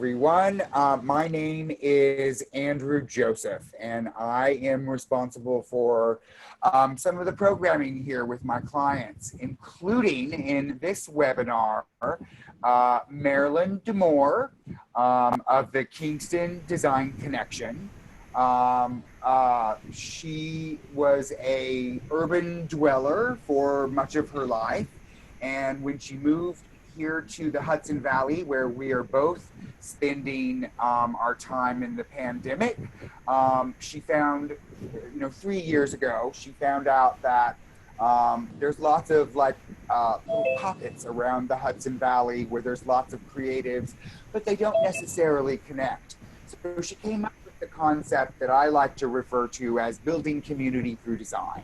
everyone. My name is Andrew Joseph, and I am responsible for some of the programming here with my clients, including in this webinar, Marilyn Demour of the Kingston Design Connection. She was a urban dweller for much of her life, and when she moved here to the Hudson Valley, where we are both spending our time in the pandemic, she found, 3 years ago, she found out that there's lots of little pockets around the Hudson Valley where there's lots of creatives, but they don't necessarily connect. So she came up with the concept that I like to refer to as building community through design,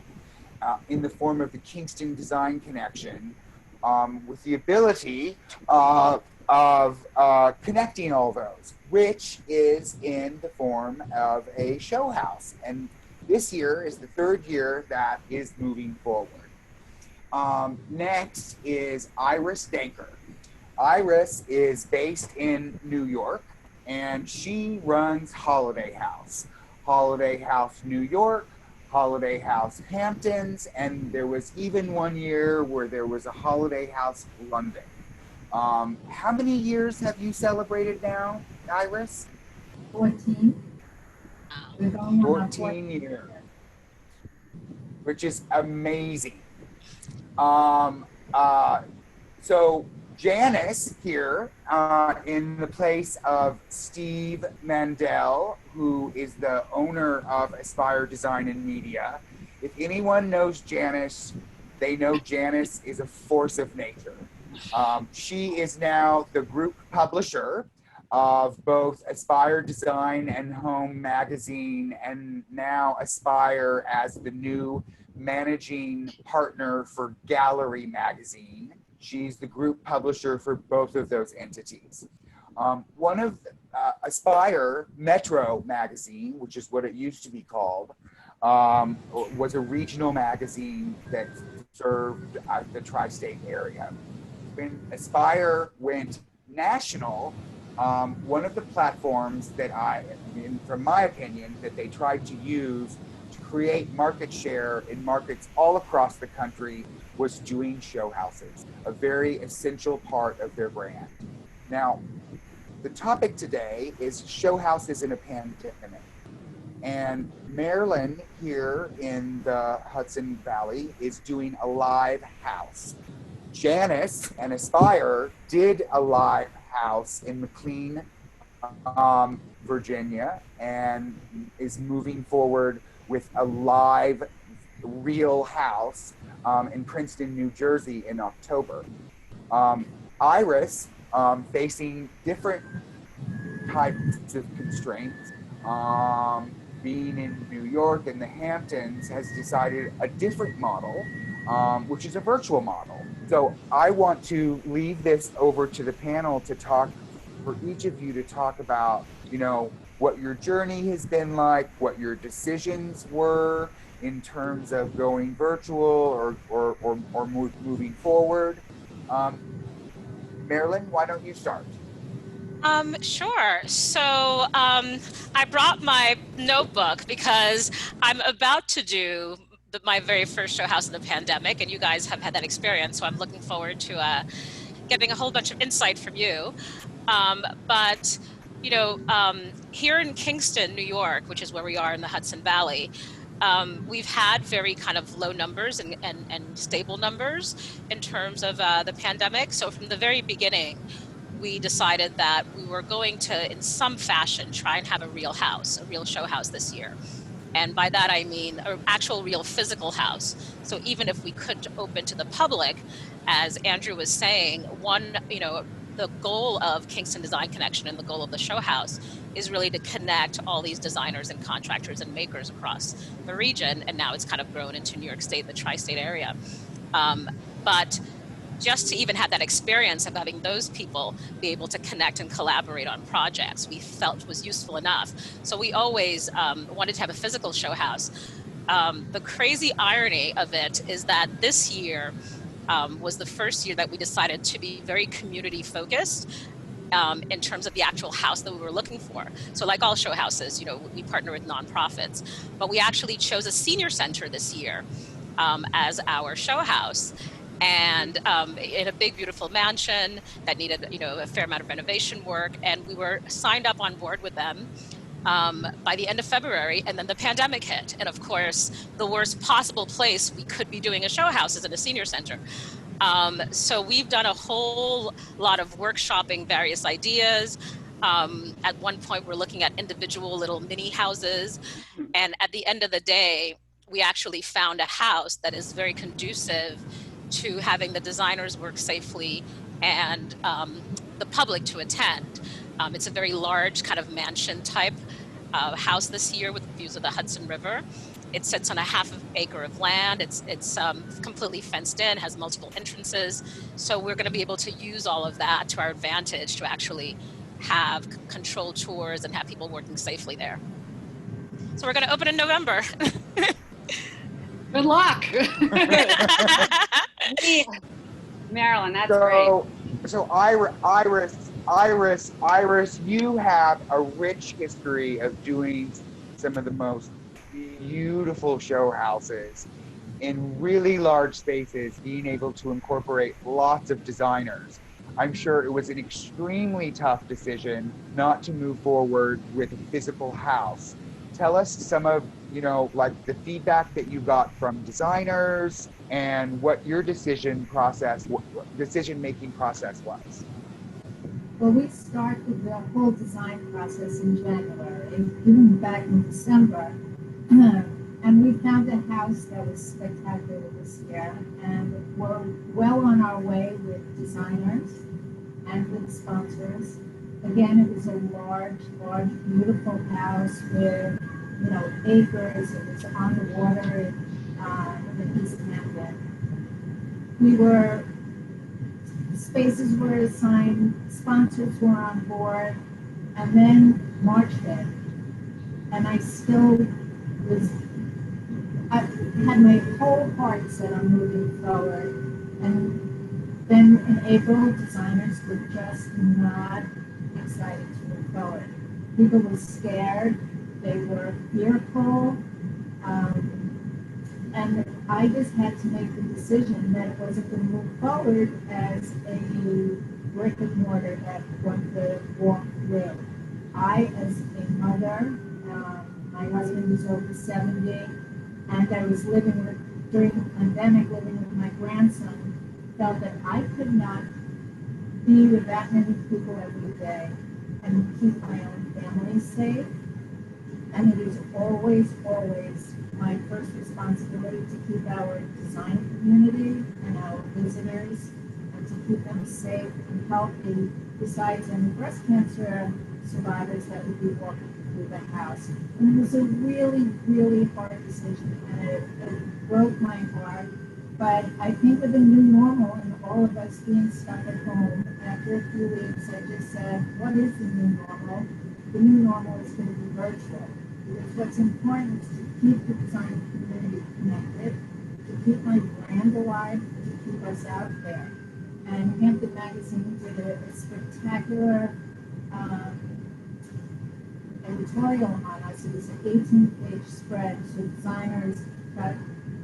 in the form of the Kingston Design Connection, with the ability of connecting all those, which is in the form of a show house. And this year is the third year that is moving forward. Next is Iris Danker. Iris is based in New York, and she runs Holiday House. Holiday House New York, Holiday House Hamptons, and there was even one year where there was a Holiday House London. How many years have you celebrated now, Iris? 14. 14 years, which is amazing. So Janice here, in the place of Steve Mandel, who is the owner of Aspire Design and Media. If anyone knows Janice, they know Janice is a force of nature. She is now the group publisher of both Aspire Design and Home magazine, and now Aspire as the new managing partner for Gallery magazine. She's the group publisher for both of those entities. One of Aspire Metro magazine, which is what it used to be called, was a regional magazine that served the tri-state area. When Aspire went national, one of the platforms that from my opinion, that they tried to use to create market share in markets all across the country was doing show houses, a very essential part of their brand. Now, the topic today is show houses in a pandemic. And Maryline here in the Hudson Valley is doing a live house. Janice and Aspire did a live house in McLean, Virginia, and is moving forward with a live real house in Princeton, New Jersey in October. Iris, facing different types of constraints, being in New York and the Hamptons, has decided a different model, which is a virtual model. So I want to leave this over to the panel to talk, for each of you to talk about, what your journey has been like, what your decisions were in terms of going virtual or moving forward. Marilyn, why don't you start? Sure. So I brought my notebook because I'm about to do my very first show house in the pandemic, and you guys have had that experience, so I'm looking forward to getting a whole bunch of insight from you. But here in Kingston, New York, which is where we are in the Hudson Valley, we've had very kind of low numbers and stable numbers in terms of the pandemic. So from the very beginning, we decided that we were going to, in some fashion, try and have a real house, a real show house this year. And by that, I mean an actual real physical house. So even if we couldn't open to the public, as Andrew was saying, the goal of Kingston Design Connection and the goal of the show house is really to connect all these designers and contractors and makers across the region. And now it's kind of grown into New York State, the tri-state area. But just to even have that experience of having those people be able to connect and collaborate on projects, we felt was useful enough. So we always wanted to have a physical show house. The crazy irony of it is that this year was the first year that we decided to be very community focused in terms of the actual house that we were looking for. So like all show houses, you know, we partner with nonprofits, but we actually chose a senior center this year as our show house. And in a big, beautiful mansion that needed, you know, a fair amount of renovation work. And we were signed up on board with them by the end of February, and then the pandemic hit. And of course, the worst possible place we could be doing a show house is in a senior center. So we've done a whole lot of workshopping various ideas. At one point, we're looking at individual little mini houses. And at the end of the day, we actually found a house that is very conducive to having the designers work safely and the public to attend. It's a very large kind of mansion type house this year with views of the Hudson River. It sits on a half-acre of land. It's completely fenced in, has multiple entrances. So we're going to be able to use all of that to our advantage to actually have controlled tours and have people working safely there. So we're going to open in November. Good luck. Marilyn, that's great. So Iris, you have a rich history of doing some of the most beautiful show houses in really large spaces, being able to incorporate lots of designers. I'm sure it was an extremely tough decision not to move forward with a physical house. Tell us some of, you know, like the feedback that you got from designers and what your decision-making process was. Well, we started the whole design process in January, even back in December. And we found a house that was spectacular this year, and we're well on our way with designers and with sponsors. Again, it was a large, beautiful house with, you know, acres. It was on the water in East Hampton. Spaces were assigned, sponsors were on board, and then March hit. And I had my whole heart set on moving forward. And then in April, designers were just not excited to move forward. People were scared, they were fearful, and I just had to make the decision that it wasn't going to move forward as a brick and mortar that one could walk through. I, as a mother, my husband was over 70, and I was during the pandemic, living with my grandson, felt that I could not be with that many people every day and keep my own family safe. And it is always my first responsibility to keep our design community and our visitors and to keep them safe and healthy, besides any breast cancer survivors that would be walking through the house. And it was a really hard decision, and it broke my heart. But I think with the new normal and all of us being stuck at home, after a few weeks, I just said, what is the new normal? The new normal is going to be virtual. Because what's important is to keep the design community connected, to keep my brand alive, to keep us out there. And Hampton Magazine did a spectacular editorial on us. It was an 18-page spread, so designers got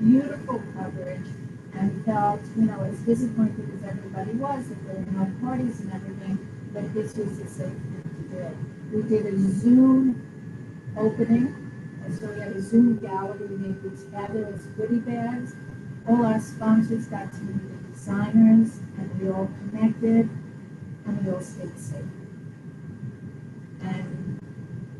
beautiful coverage and felt, you know, as disappointed as everybody was that there were no parties and everything, but this was a safe thing to do. We did a Zoom opening, and so we had a Zoom gallery. We made these fabulous goodie bags. All our sponsors got to meet the designers, and we all connected, and we all stayed safe. And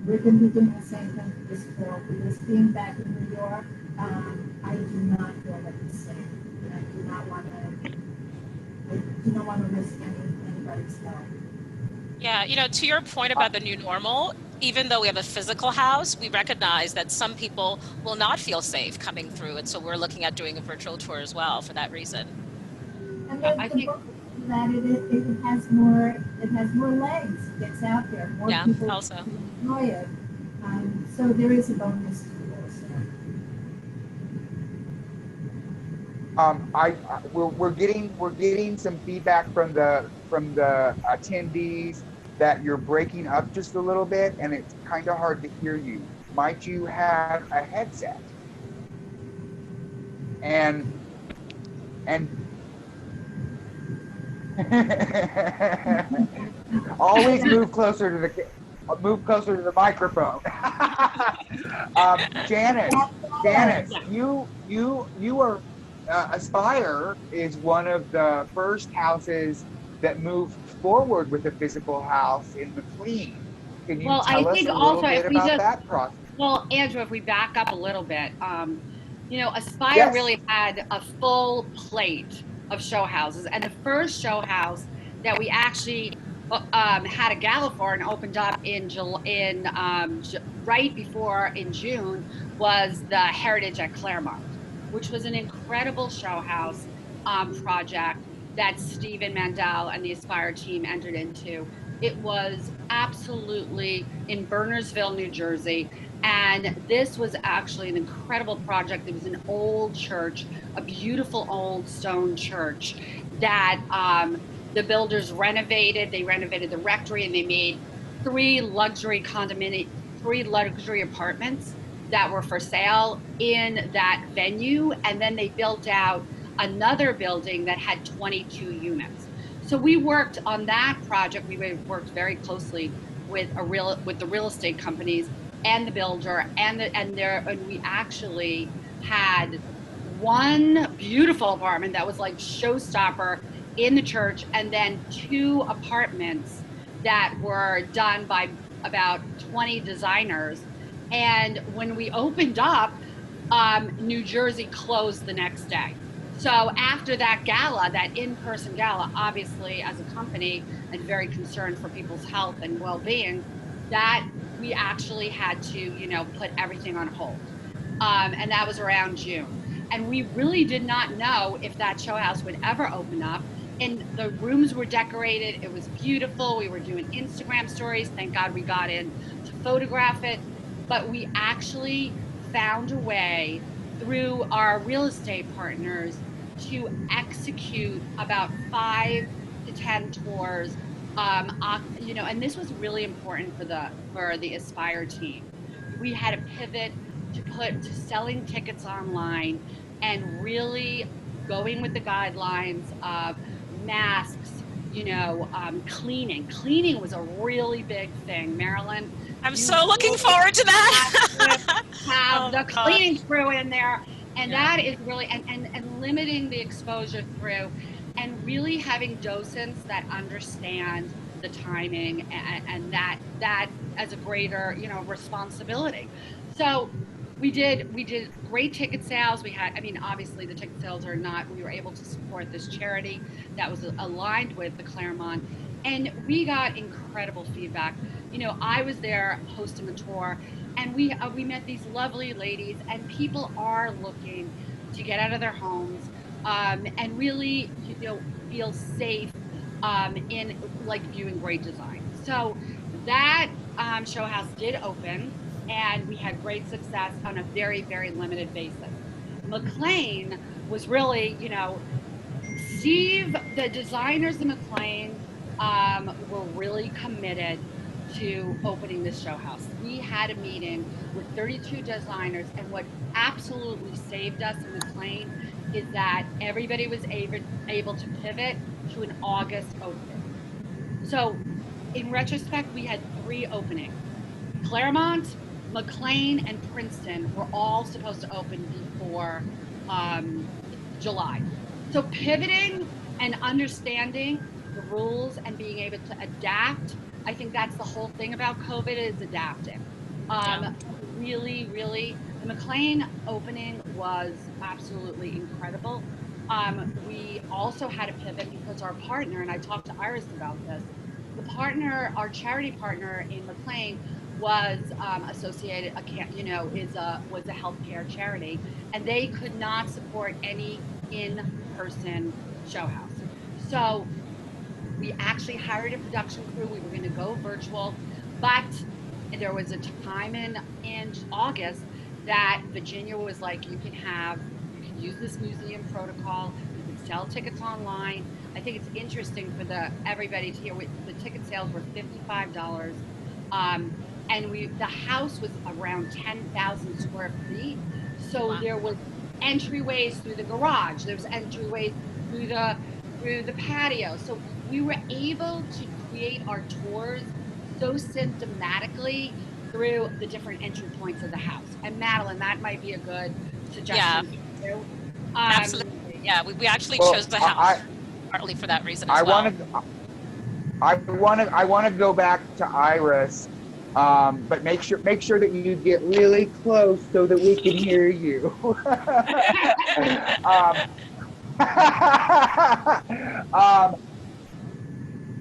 we're going to be doing the same thing for this fall, because being back in New York, I do not feel like the same. I do not want to risk anybody's health. Yeah, you know, to your point about the new normal, even though we have a physical house, we recognize that some people will not feel safe coming through, and so we're looking at doing a virtual tour as well for that reason. And then I think that it has more legs. It gets out there. More people also enjoy it. So there is a bonus to it also. We're getting some feedback from the attendees that you're breaking up just a little bit and it's kind of hard to hear you. Might you have a headset? And always move closer to the microphone. Janice, you are Aspire is one of the first houses that moved forward with a physical house in McLean. Can you tell us a little bit about that process? Well, Andrew, if we back up a little bit, Aspire really had a full plate of show houses, and the first show house that we actually had a gala for and opened up right before in June was the Heritage at Claremont, which was an incredible show house project that Stephen Mandel and the Aspire team entered into. It was absolutely in Berners-Ville, New Jersey. And this was actually an incredible project. It was an old church, a beautiful old stone church that the builders renovated. They renovated the rectory and they made three luxury apartments that were for sale in that venue. And then they built out another building that had 22 units. So we worked on that project. We worked very closely with the real estate companies and the builder and we actually had one beautiful apartment that was like showstopper in the church, and then two apartments that were done by about 20 designers. And when we opened up, New Jersey closed the next day. So after that gala, that in-person gala, obviously as a company and very concerned for people's health and well-being, that we actually had to, put everything on hold. And that was around June. And we really did not know if that show house would ever open up. And the rooms were decorated. It was beautiful. We were doing Instagram stories. Thank God we got in to photograph it. But we actually found a way through our real estate partners to execute about 5 to 10 tours. And this was really important for the Aspire team. We had a pivot to selling tickets online and really going with the guidelines of masks, cleaning. Cleaning was a really big thing. Marilyn, I'm so looking forward to that. Have the cleaning crew in there. And that is really, and limiting the exposure through, and really having docents that understand the timing and that as a greater, responsibility. So we did great ticket sales. We had, obviously the ticket sales we were able to support this charity that was aligned with the Claremont, and we got incredible feedback. I was there hosting a tour, and we met these lovely ladies, and people are looking to get out of their homes and really, feel safe in viewing great design. So that show house did open, and we had great success on a very, very limited basis. McLean was really, Steve, the designers in McLean were really committed to opening this show house. We had a meeting with 32 designers, and what absolutely saved us in McLean is that everybody was able to pivot to an August opening. So in retrospect, we had 3 openings. Claremont, McLean, and Princeton were all supposed to open before July. So pivoting and understanding the rules and being able to adapt, I think that's the whole thing about COVID, is adapting. Really, really, the McLean opening was absolutely incredible. We also had a pivot because our partner, and I talked to Iris about this, our charity partner in McLean was associated, was a healthcare charity, and they could not support any in-person show house. So we actually hired a production crew. We were going to go virtual, but there was a time in August that Virginia was like, you can use this museum protocol, you can sell tickets online, I think it's interesting for everybody to hear. The ticket sales were $55, and the house was around 10,000 square feet. So Wow. there was entryways through the garage. There was entryways through the patio. So we were able to create our tours so systematically through the different entry points of the house. And Madeline, that might be a good Yeah, suggestion for you. absolutely. Yeah, we actually Well, chose the house partly for that reason I as well. want to I want to go back to Iris, but make sure that you get really close so that we can hear you. um,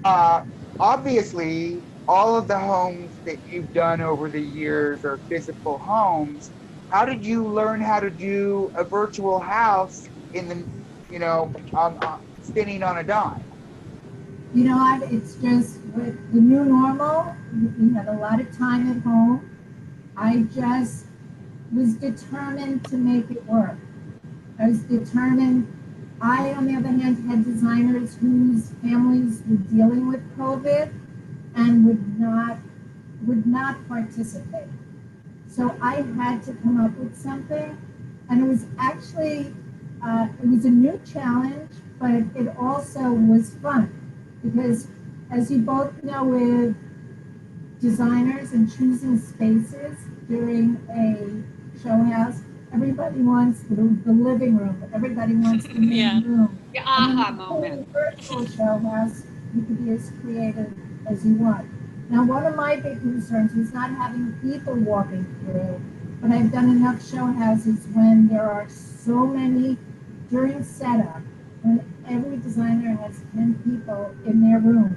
um, obviously, all of the homes that you've done over the years are physical homes. How did you learn how to do a virtual house in the, spinning on a dime? You know what? It's just with the new normal. We had a lot of time at home. I just was determined to make it work. I was determined. I, on the other hand, had designers whose families were dealing with COVID and would not participate. So I had to come up with something, and it was actually it was a new challenge, but it also was fun because, as you both know, with designers and choosing spaces during a show house, everybody wants the living room, everybody wants the main room. The aha moment. In a virtual show house, you can be as creative as you want. Now, one of my big concerns was not having people walking through, but I've done enough show houses when there are so many during setup, when every designer has 10 people in their room,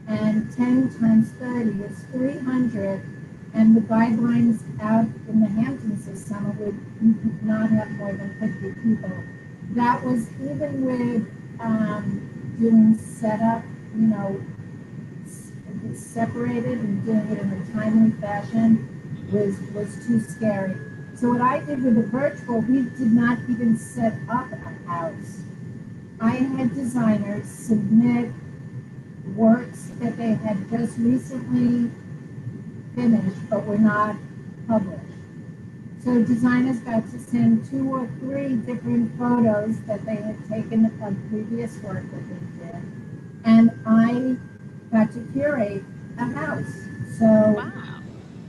and 10 times 30 is 300, and the guidelines out in the Hamptons this summer would you could not have more than 50 people. That was even with doing setup, separated and doing it in a timely fashion was too scary. So what I did with the virtual, we did not even set up a house. I had designers submit works that they had just recently finished but were not published. So designers got to send 2 or 3 different photos that they had taken of previous work that they did. And I got to curate a house. So Wow.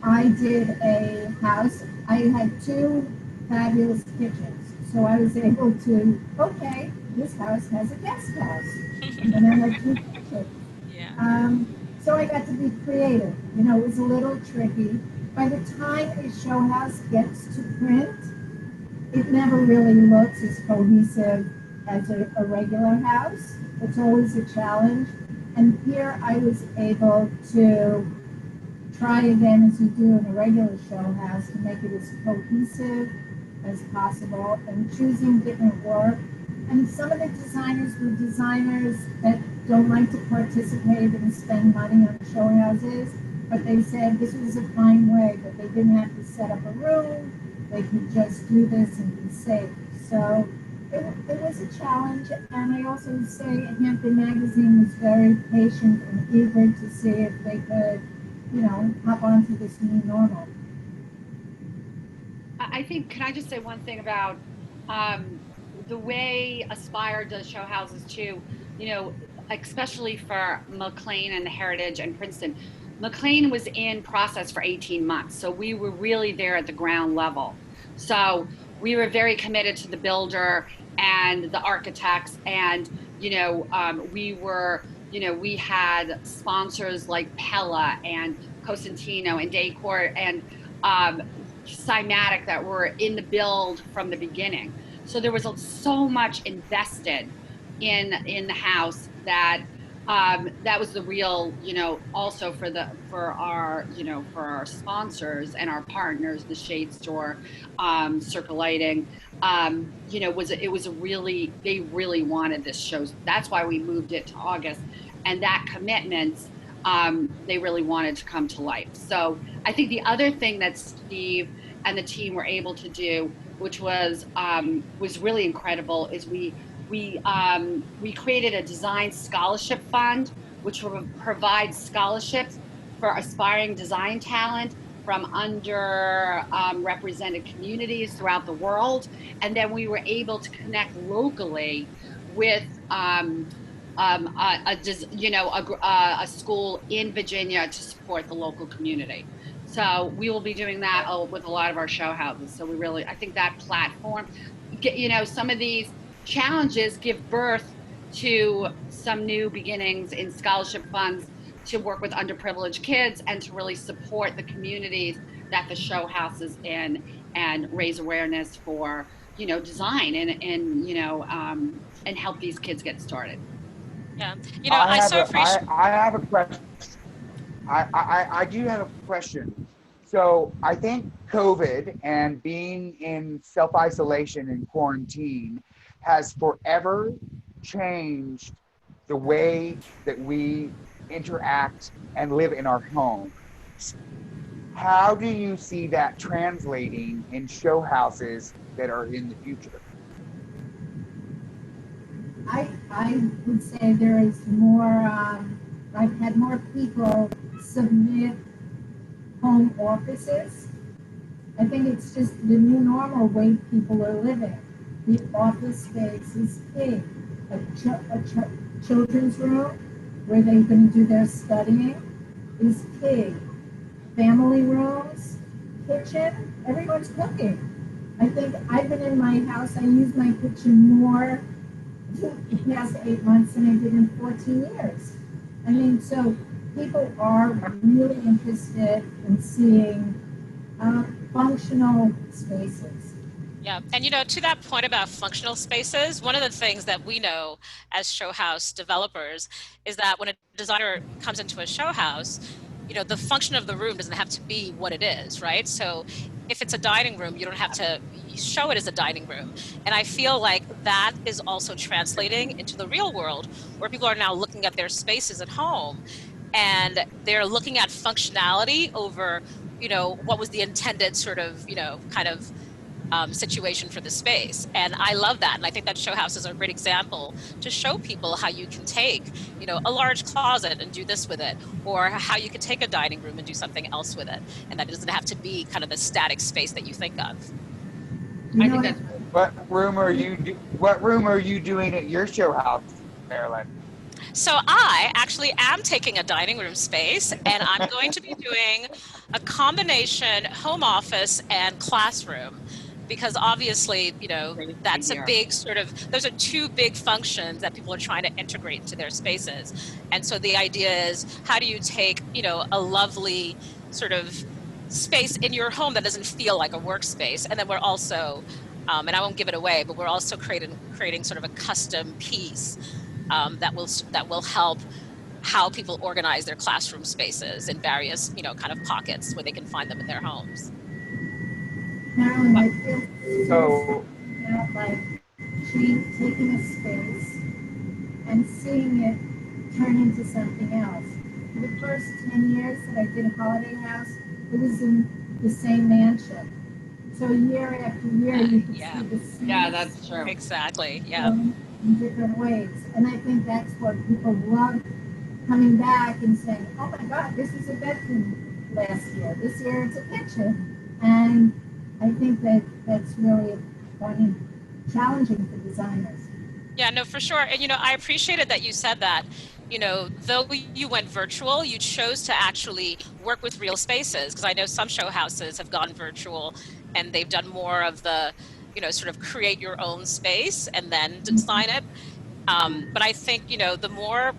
I did a house. I had 2 fabulous kitchens. So I was able to, okay, this house has a guest house. And then I had 2 kitchens. Yeah. So I got to be creative. It was a little tricky. By the time a show house gets to print, it never really looks as cohesive as a regular house. It's always a challenge. And here I was able to try again, as you do in a regular show house, to make it as cohesive as possible and choosing different work. And some of the designers were designers that don't like to participate and spend money on show houses, but they said this was a fine way, that they didn't have to set up a room, they could just do this and be safe. So it was a challenge, and I also say Hampton Magazine was very patient and eager to see if they could, hop onto this new normal. I think, can I just say one thing about the way Aspire does show houses too, especially for McLean and the Heritage and Princeton. McLean was in process for 18 months. So we were really there at the ground level. So we were very committed to the builder and the architects, and, we had sponsors like Pella and Cosentino and Decor and Cymatic that were in the build from the beginning. So there was so much invested in the house that that was the real, also for our sponsors and our partners, the Shade Store, Circle Lighting, they really wanted this show. That's why we moved it to August, and that commitment, they really wanted to come to life. So I think the other thing that Steve and the team were able to do, which was really incredible, is we we created a design scholarship fund, which will provide scholarships for aspiring design talent from under represented communities throughout the world. And then we were able to connect locally with a school in Virginia to support the local community. So we will be doing that with a lot of our show houses. So I think that platform, some of these challenges give birth to some new beginnings in scholarship funds to work with underprivileged kids and to really support the communities that the show house is in and raise awareness for, design and help these kids get started. Yeah, I so appreciate. I have a question. I do have a question. So I think COVID and being in self-isolation and quarantine has forever changed the way that we interact and live in our homes. How do you see that translating in show houses that are in the future? I would say there is more, I've had more people submit home offices. I think it's just the new normal way people are living. The office space is key. A children's room where they can do their studying is key. Family rooms, kitchen, everyone's cooking. I think I've been in my house, I use my kitchen more the past 8 months than I did in 14 years. I mean, so people are really interested in seeing functional spaces. Yeah, and to that point about functional spaces, one of the things that we know as show house developers is that when a designer comes into a show house, the function of the room doesn't have to be what it is, right? So if it's a dining room, you don't have to show it as a dining room. And I feel like that is also translating into the real world, where people are now looking at their spaces at home and they're looking at functionality over, what was the intended sort of, kind of situation for the space. And I love that. And I think that show houses are a great example to show people how you can take, a large closet and do this with it, or how you can take a dining room and do something else with it. And that it doesn't have to be kind of the static space that you think of. I think that's. What room are you doing at your show house, Marilyn? So I actually am taking a dining room space, and I'm going to be doing a combination home office and classroom, because obviously, that's a big those are two big functions that people are trying to integrate into their spaces. And so the idea is, how do you take, a lovely sort of space in your home that doesn't feel like a workspace? And then we're also, and I won't give it away, but we're also creating sort of a custom piece that will help how people organize their classroom spaces in various, kind of pockets where they can find them in their homes. Marilyn, I feel so like taking a space and seeing it turn into something else. For the first 10 years that I did a holiday house, it was in the same mansion. So year after year, you could see the same. Yeah, that's true. Exactly. Yeah. In different ways. And I think that's what people love, coming back and saying, oh my God, this is a bedroom last year. This year it's a kitchen. And I think that's really funny, challenging for designers. Yeah, no, for sure. And, I appreciated that you said that, though you went virtual, you chose to actually work with real spaces, because I know some show houses have gone virtual and they've done more of the, sort of create your own space and then design it. But I think, the more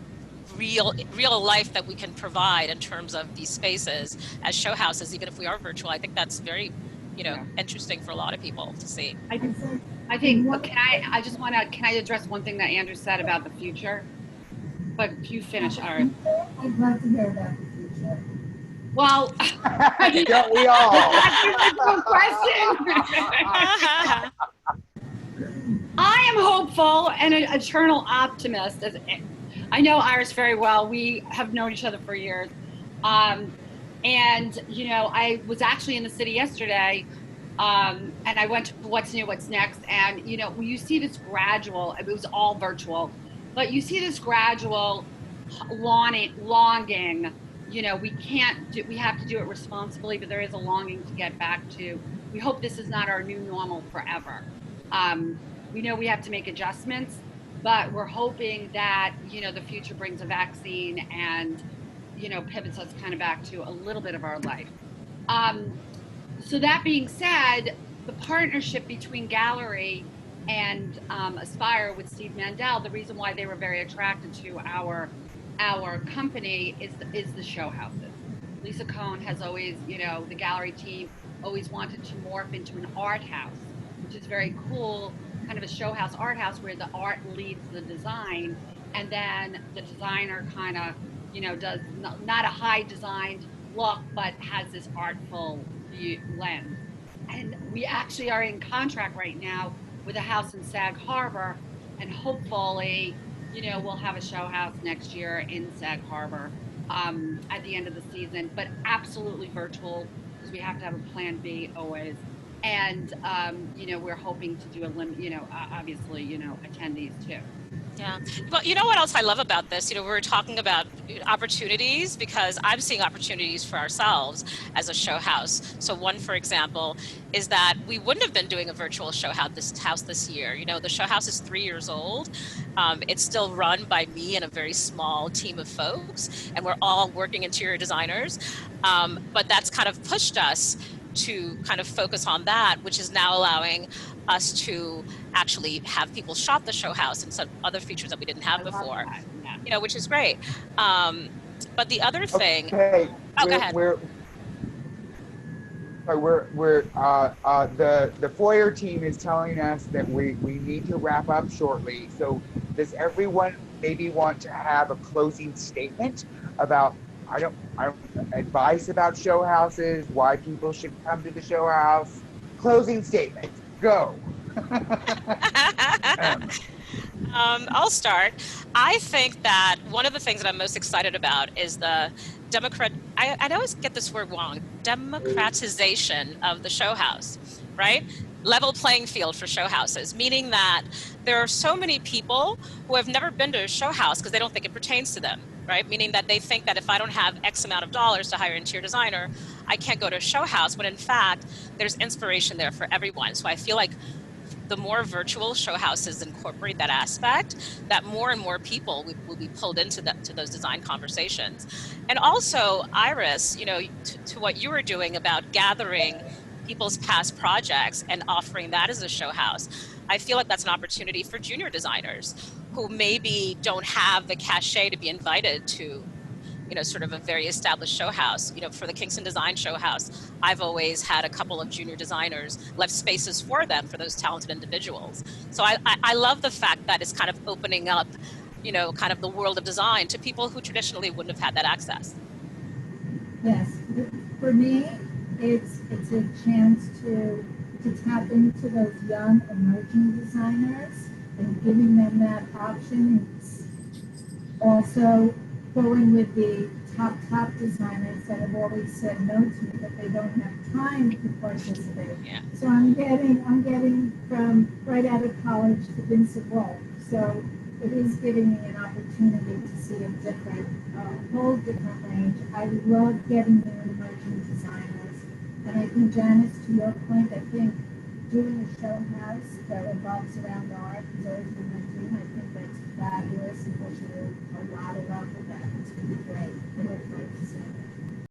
real life that we can provide in terms of these spaces as show houses, even if we are virtual, I think that's very, interesting for a lot of people to see. I think, can I address one thing that Andrew said about the future? But you finish, Aaron. I'd love to hear about the future. Well, Don't we all? That's a good question. I am hopeful and an eternal optimist. I know Iris very well. We have known each other for years. And, I was actually in the city yesterday And I went to What's New, What's Next, and you know, you see this gradual. It was all virtual, but you see this gradual longing. You know, we can't do. We have to do it responsibly, but there is a longing to get back to. We hope this is not our new normal forever. We know we have to make adjustments, but we're hoping that, you know, the future brings a vaccine and, you know, pivots us kind of back to a little bit of our life. So that being said, the partnership between Gallery and Aspire with Steve Mandel, the reason why they were very attracted to our company is the show houses. Lisa Cohn has always, you know, the Gallery team always wanted to morph into an art house, which is very cool, kind of a show house, art house, where the art leads the design, and then the designer kind of, you know, does not a high designed look, but has this artful lens. And we actually are in contract right now with a house in Sag Harbor, and hopefully, you know, we'll have a show house next year in Sag Harbor at the end of the season, but absolutely virtual, because we have to have a plan B always. And you know, we're hoping to do you know, obviously, you know, attendees too. Yeah. Well, you know what else I love about this? You know, we're talking about opportunities, because I'm seeing opportunities for ourselves as a show house. So one, for example, is that we wouldn't have been doing a virtual show house this year. You know, the show house is 3 years old. It's still run by me and a very small team of folks, and we're all working interior designers. But that's kind of pushed us to kind of focus on that, which is now allowing us to actually have people shop the show house and some other features that we didn't have before, Yeah. you know, which is great. But the other thing, okay, oh, go ahead. The Foyr team is telling us that we need to wrap up shortly. So does everyone maybe want to have a closing statement about, I don't advice about show houses, why people should come to the show house? Closing statement, go. I'll start. I think that one of the things that I'm most excited about is the I always get this word wrong, democratization of the show house, right? Level playing field for show houses, meaning that there are so many people who have never been to a show house because they don't think it pertains to them, right? Meaning that they think that if I don't have X amount of dollars to hire an interior designer, I can't go to a show house, when in fact, there's inspiration there for everyone. So I feel like the more virtual show houses incorporate that aspect, that more and more people will be pulled into to those design conversations. And also, Iris, you know, to what you were doing about gathering people's past projects and offering that as a show house, I feel like that's an opportunity for junior designers who maybe don't have the cachet to be invited to, you know, sort of a very established show house. You know, for the Kingston Design Show House, I've always had a couple of junior designers, left spaces for them, for those talented individuals. So I love the fact that it's kind of opening up, you know, kind of the world of design to people who traditionally wouldn't have had that access. Yes, for me, it's a chance to tap into those young emerging designers and giving them that option. It's also going with the top designers that have always said no to me, that they don't have time to participate. Yeah. So I'm getting from right out of college to Vincent Wolf. So it is giving me an opportunity to see a different, whole different range. I love getting new and emerging designers. And I think, Janice, to your point, I think doing a show house that revolves around art has always been my dream. I think that's fabulous, and we'll do a lot of love with that. It's going to be great. I look forward to seeing it.